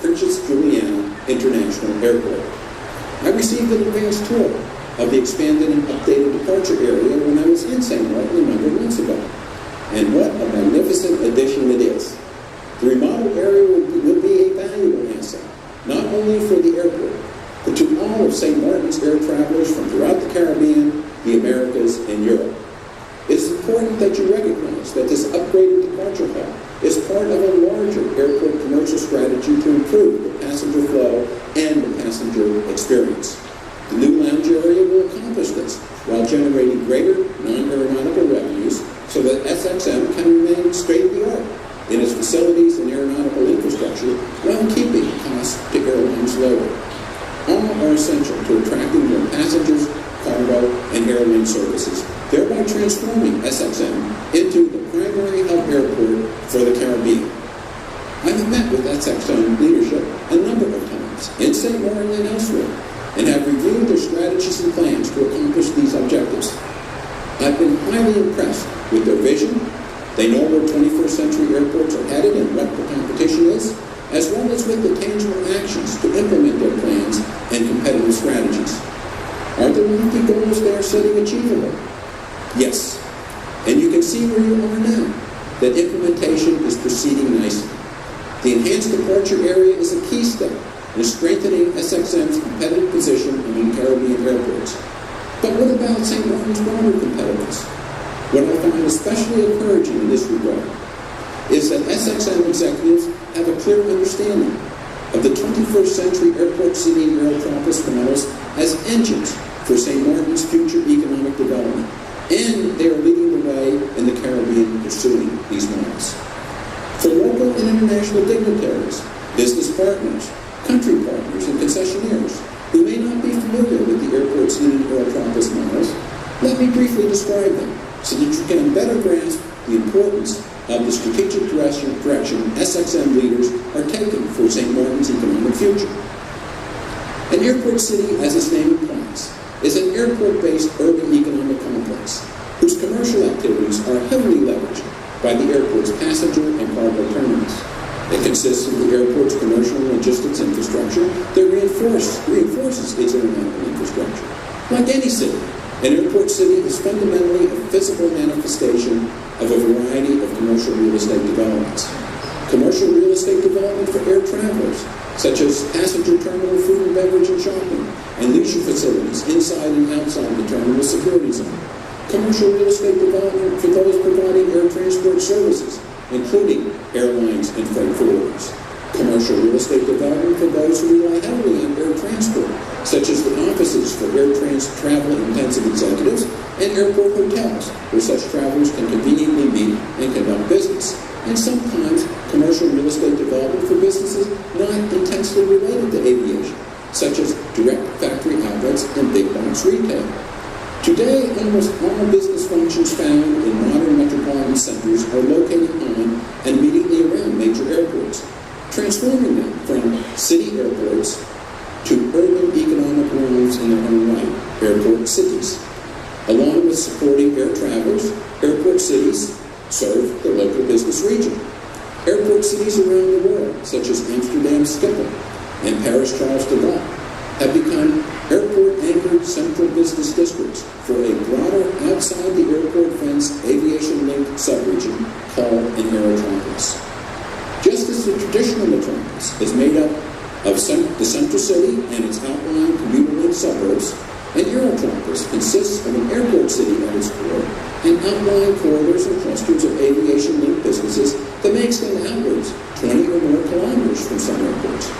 Princess Juliana International Airport. I received an advanced tour of the expanded and updated departure area when I was in St. Martin a number of months ago. And what a magnificent addition it is. The remodeled area will be a valuable asset, not only for the airport, but to all of St. Martin's air travelers from throughout the Caribbean, the Americas, and Europe. It is important that you recognize that this upgraded departure hall is part of a larger airport commercial strategy to improve the passenger flow and the passenger experience. The new lounge area will accomplish this while generating greater non-aeronautical revenues so that SXM can remain state-of-the-art in its facilities and aeronautical infrastructure while keeping costs to airlines lower. All are essential to attracting more passengers, cargo, and airline services, thereby transforming SXM into the primary hub airport for the Caribbean. I have met with SXM leadership a number of times in St. Martin and elsewhere, and have reviewed their strategies and plans to accomplish these objectives. I've been highly impressed with their vision. They know where 21st century airports are headed and what the competition is, as well as with the tangible actions to implement their plans and competitive strategies. Are the lofty goals they are setting achievable? Yes. And you can see where you are now, that implementation is proceeding nicely. The enhanced departure area is a key step in strengthening SXM's competitive position among Caribbean airports. But what about St. Martin's broader competitors? What I find especially encouraging in this regard is that SXM executives have a clear understanding of the 21st century airport city and aerotropolis models as engines for St. Martin's future economic development, and they are leading the way in the Caribbean pursuing these models. For local and international dignitaries, business partners, country partners, and concessionaires who may not be familiar with the airport's leading aerotropolis models, let me briefly describe them so that you can better grasp the importance of the strategic direction SXM leaders are taking for St. Martin's economic future. An airport city, as its name implies, is an airport-based urban economic complex whose commercial activities are heavily leveraged by the airport's passenger and cargo terminals. It consists of the airport's commercial and logistics infrastructure that reinforces its aeronautical infrastructure. Like any city, an airport city is fundamentally a physical manifestation of a variety of commercial real estate developments. Commercial real estate development for air travelers, such as passenger terminal food and beverage and shopping, and leisure facilities inside and outside the terminal security zone. Commercial real estate development for those providing air transport services, including airlines and freight forwarders. Commercial real estate development for those who rely heavily on air transport, such as the offices for travel-intensive executives and airport hotels, where such travelers can conveniently meet and conduct business. And sometimes commercial real estate development for businesses not intensely related to aviation, such as direct factory outlets and big box retail. Today, almost all business functions found in modern metropolitan centers are located on and immediately around major airports, transforming them from city airports to urban economic realms in their own right, airport cities. Along with supporting air travelers, airport cities serve the local business region. Airport cities around the world, such as Amsterdam Schiphol and Paris Charles de Gaulle, have become airport-anchored central business districts for a broader outside-the-airport-fenced aviation-linked subregion called an aerotropolis. Just as the traditional metropolis is made up of the central city and its outlying commuter-linked suburbs, an aerotropolis consists of an airport city at its core and outlying corridors and clusters of aviation-linked businesses that may extend outwards 20 or more kilometers from some airports.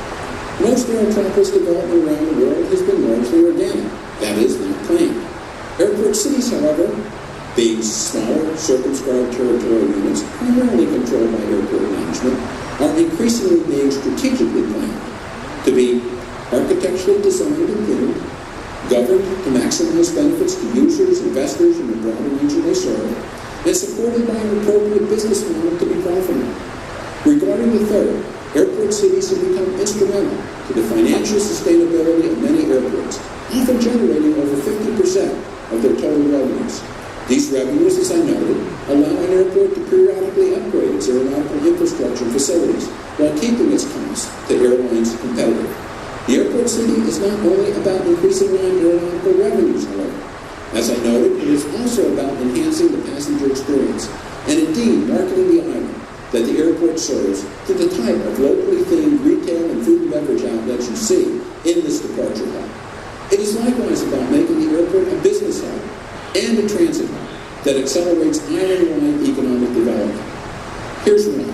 Most aerotropolis development around the world has been largely organic, that is, not planned. Airport cities, however, being smaller, circumscribed territorial units primarily controlled by airport management, are increasingly being strategically planned to be architecturally designed and planned, governed to maximize benefits to users, investors, and the broader region they serve, and supported by an appropriate business model to be profitable. Regarding the third, airport cities have become instrumental to the financial sustainability of many airports, often generating over 50% of their total revenues. These revenues, as I noted, allow an airport to periodically upgrade its aeronautical infrastructure and facilities while keeping its costs to airlines competitive. The airport city is not only about increasing non-aeronautical revenues, however. As I noted, it is also about enhancing the passenger experience and indeed marketing the island that the airport serves to the type of locally themed retail and food and beverage outlets you see in this departure hub. It is likewise about making the airport a business hub and a transit hub that accelerates island-wide economic development. Here's why.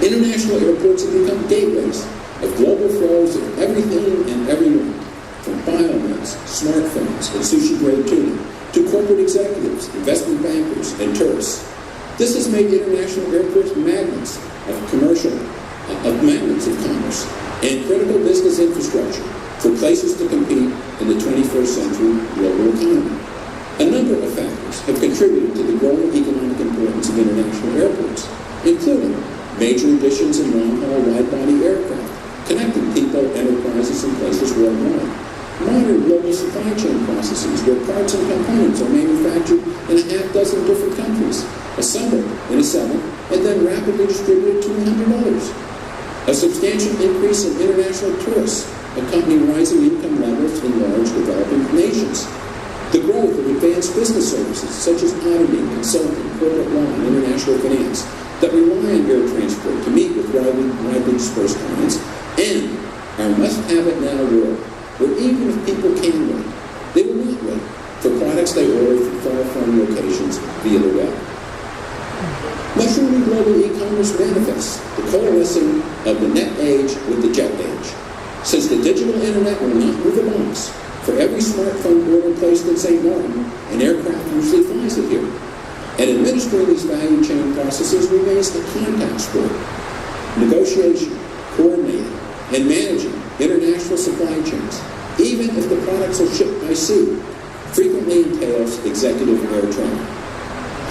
International airports have become gateways of global flows of everything and everyone, from biomeds, smartphones, and sushi-grade tuna, to corporate executives, investment bankers, and tourists. This has made international airports magnets of commerce and critical business infrastructure for places to compete in the 21st century global economy. A number of factors have contributed to the growing economic importance of international airports, including major additions in long-haul wide-body aircraft, connecting people, enterprises, and places worldwide. Modern global supply chain processes where parts and components are manufactured in a half dozen different countries, assembled in a seventh, and then rapidly distributed to 100 others. A substantial increase in international tourists, accompanying rising income levels in large developing nations. The growth of advanced business services such as auditing, consulting, corporate law, and international finance that rely on air transport to meet with widely dispersed clients, and our must-have-it-now world, where even if people can wait, they will not wait for products they order from far-flung locations via the web. Mushrooming global e-commerce manifests the coalescing of the net age with the jet age. Since the digital internet will not move a box, for every smartphone order placed in St. Martin, an aircraft usually flies it here. And administering these value chain processes remains a contact sport. Negotiation, coordinating, and managing international supply chains, even if the products are shipped by sea, frequently entails executive air travel.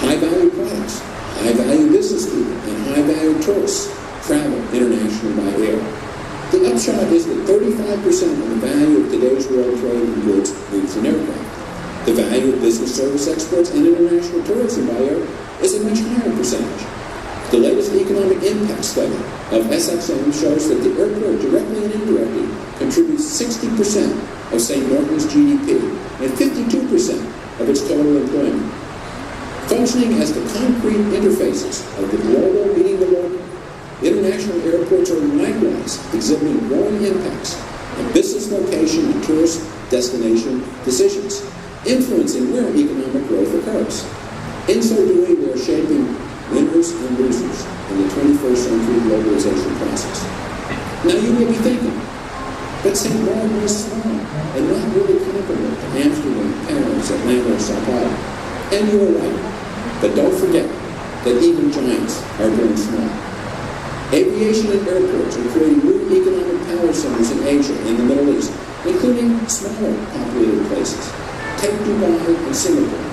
High-value products, high-value business people, and high-value tourists travel internationally by air. The upshot is that 35% of the value of today's world trade in goods moves in aircraft. The value of business service exports and international tourism by air is a much higher percentage. The latest economic impact study of SXM shows that the airport directly and indirectly contributes 60% of St. Martin's GDP and 52% of its total employment. Functioning as the concrete interfaces of the global meeting the local, international airports are likewise exhibiting growing impacts on business location and tourist destination decisions, influencing where economic growth occurs. In so doing, we are shaping winners and losers in the 21st century globalization process. Now you may be thinking, but St. Martin is small and not really comparable to Amsterdam, Paris, Atlanta, or Sao Paulo. And you are right. But don't forget that even giants are born small. Aviation and airports are creating new economic power centers in Asia and the Middle East, including smaller populated places. Take Dubai and Singapore.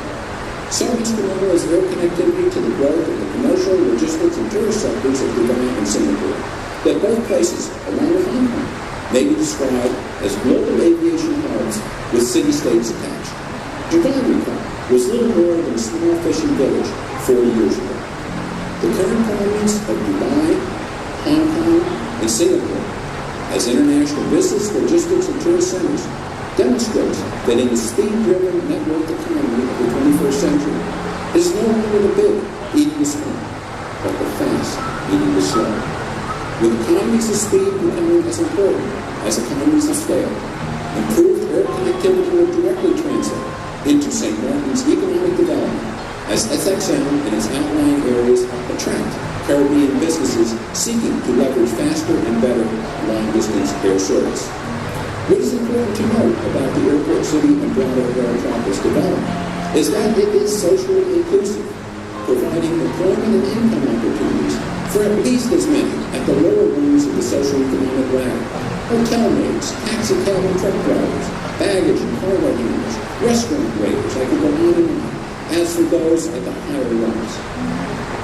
So instrumental is air connectivity to the growth of the commercial, logistics, and tourist sectors of Dubai and Singapore, that both places, along with Hong Kong, may be described as global aviation hubs with city-states attached. Dubai, recall, was little more than a small fishing village 40 years ago. The current prominence of Dubai, Hong Kong, and Singapore as international business, logistics, and tourist centers demonstrates that in the speed-driven network economy of the 21st century, it is no longer the big eating the small, but the fast eating the slow. With economies of speed becoming as important as economies of scale, improved air connectivity will directly translate into St. Martin's economic development as SXM and its outlying areas attract Caribbean businesses seeking to leverage faster and better long-distance air service. What is important to note about the airport city and broader air metropolis development is that it is socially inclusive, providing employment and income opportunities for at least as many at the lower rungs of the socio-economic ladder. Hotel maids, taxi cab and truck drivers, baggage and cargo handlers, restaurant waiters, I could go on and on, as for those at the higher rungs.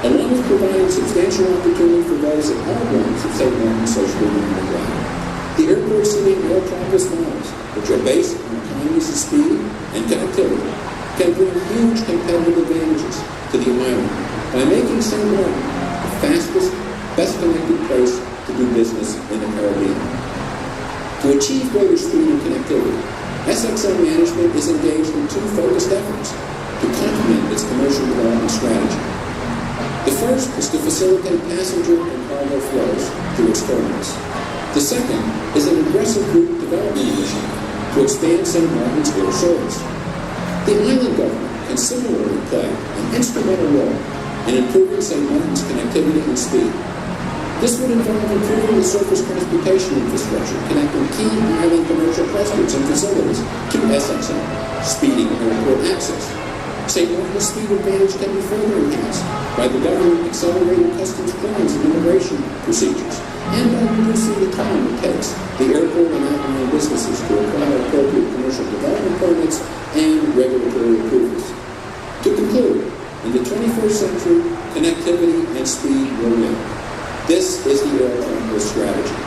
Along with providing substantial opportunity for those at all rungs of St. Martin's socio-economic ladder, the airport city and air metropolis models, which are based on economies of speed and connectivity, can bring huge competitive advantages to the island by making St. Martin the fastest, best connected place to do business in the Caribbean. To achieve greater speed and connectivity, SXM Management is engaged in two focused efforts to complement its commercial development strategy. The first is to facilitate passenger and cargo flows through its terminals. The second is an aggressive route development initiative to expand St. Martin's air service. The island government can similarly play an instrumental role in improving St. Martin's connectivity and speed. This would involve improving the surface transportation infrastructure connecting key island commercial clusters and facilities to SXM, speeding airport access. St. Martin's speed advantage can be further enhanced by the government accelerating customs clearance and immigration procedures, and by reducing the time it takes the airport and outlying businesses to acquire appropriate commercial development permits and regulatory approvals. To conclude, in the 21st century, connectivity and speed will win. This is the era of this strategy.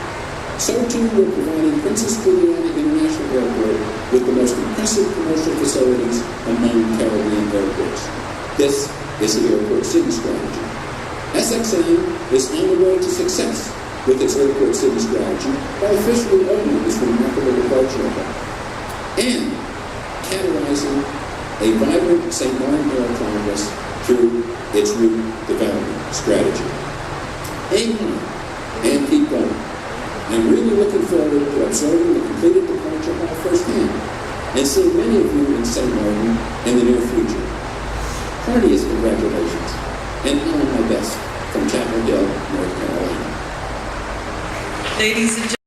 So too, we're providing Princess Juliana International Airport with the most impressive commercial facilities among Caribbean airports. This is the Airport City strategy. SXM is on the road to success with its Airport City strategy by officially opening this remarkable departure hub and catalyzing a vibrant St. Martin Air Congress through its route development strategy. Amen, and keep going. I'm really looking forward to observing the completed departure hall firsthand and seeing many of you in St. Martin in the near future. Heartiest congratulations, and all my best from Chapel Hill, North Carolina. Ladies and gentlemen.